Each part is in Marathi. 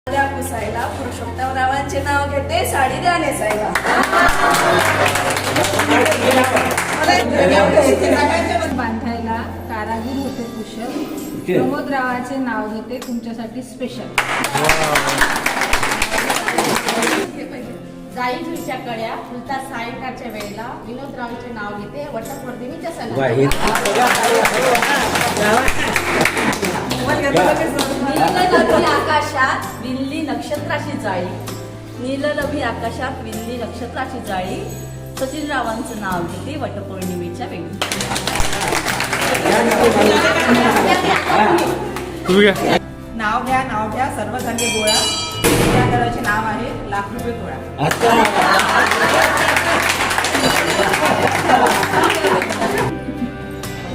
पुसायला पुरुषोत्तमरावांचे नाव घेते, साडी द्या नेसायला. बांधायला कारागीर होते कुशल, प्रमोदरावाचे नाव घेते तुमच्यासाठी स्पेशल. जाई जुईच्या कड्या फुलतात सायंकाळच्या वेळेला, विनोदरावांचे नाव घेते वटपौर्णिमेच्या सणाला. नीलनभी आकाशात विणली नक्षत्राची जाळी, नीलनभी आकाशात विणली नक्षत्राची जाळी, सचिनरावांचं नाव घेते वटपौर्णिमेच्या वेळी. नाव घ्या सर्व धान्य गोळा. या दळाचे नाव आहे ₹1,00,000 गोळा.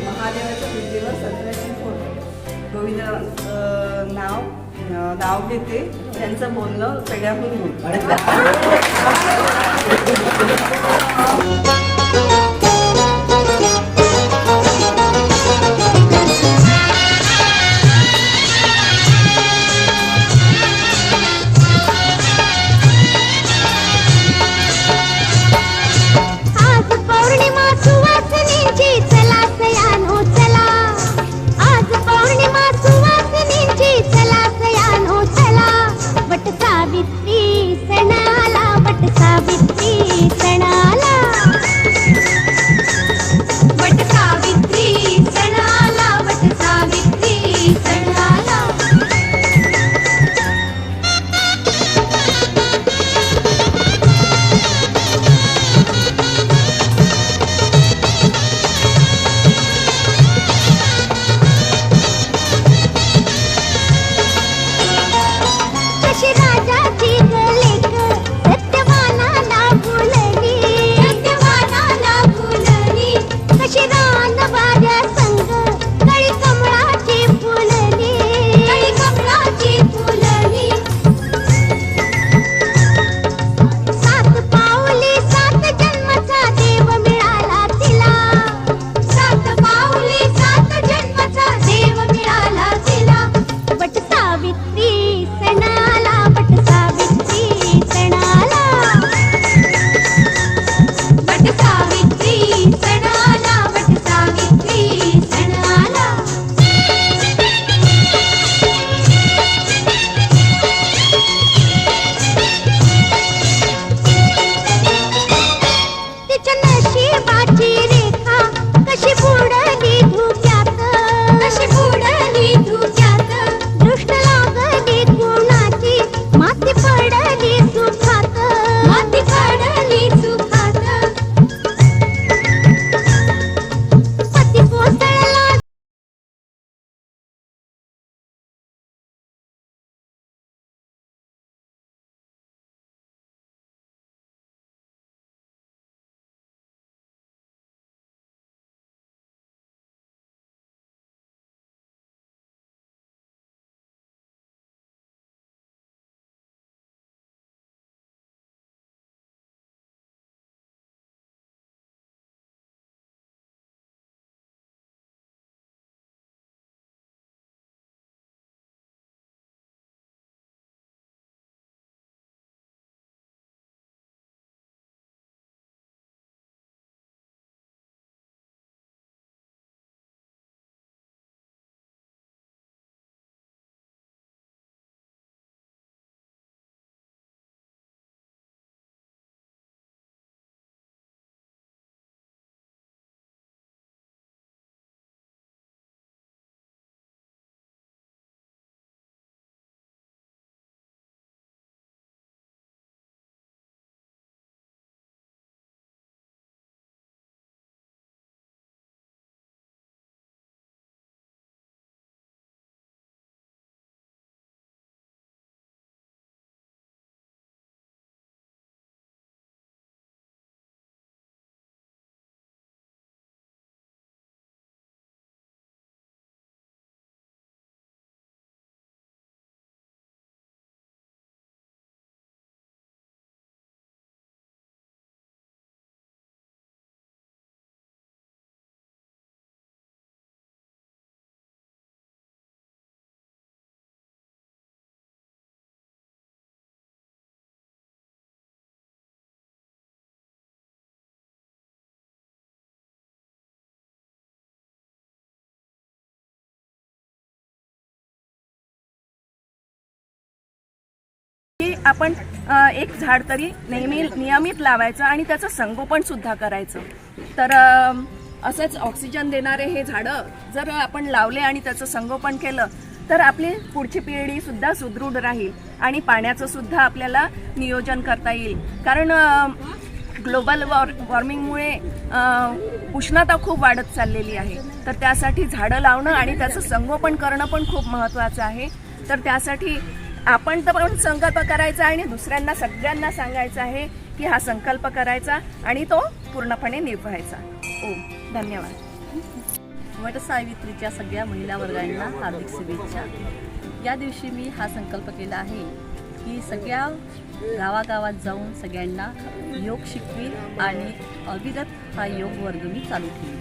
महादेवाच्या पिंडीवर संत्र्याची फोड. गोविंद नाव घेते, त्यांचं बोलणं पेढ्याहून दूर. दृष्ट लागली गुणाची आपण एक झाड तरी नियमित लावायचं आणि त्याचं संगोपन सुद्धा करायचं. तर असंच ऑक्सिजन देणारे हे झाडं जर आपण लावले आणि त्याचं संगोपन केलं तर आपली पुढची पिढी सुद्धा सुदृढ राहील आणि पाण्याचं सुद्धा आपल्याला नियोजन करता येईल. कारण ग्लोबल वॉर्मिंगमुळे उष्णता खूप वाढत चाललेली आहे. तर त्यासाठी झाडं लावणं आणि त्याचं संगोपन करणं पण खूप महत्त्वाचं आहे. तर त्यासाठी आपण तर पण संकल्प करायचा आणि दुसऱ्यांना सगळ्यांना सांगायचं आहे की हा संकल्प करायचा आणि तो पूर्णपणे निभवायचा. धन्यवाद. वटसावित्रीच्या सगळ्या महिला वर्गांना हार्दिक शुभेच्छा. या दिवशी मी हा संकल्प केला आहे की सगळ्या गावागावात जाऊन सगळ्यांना योग शिकवीन आणि अविरत हा योग वर्ग मी चालू ठेवीन.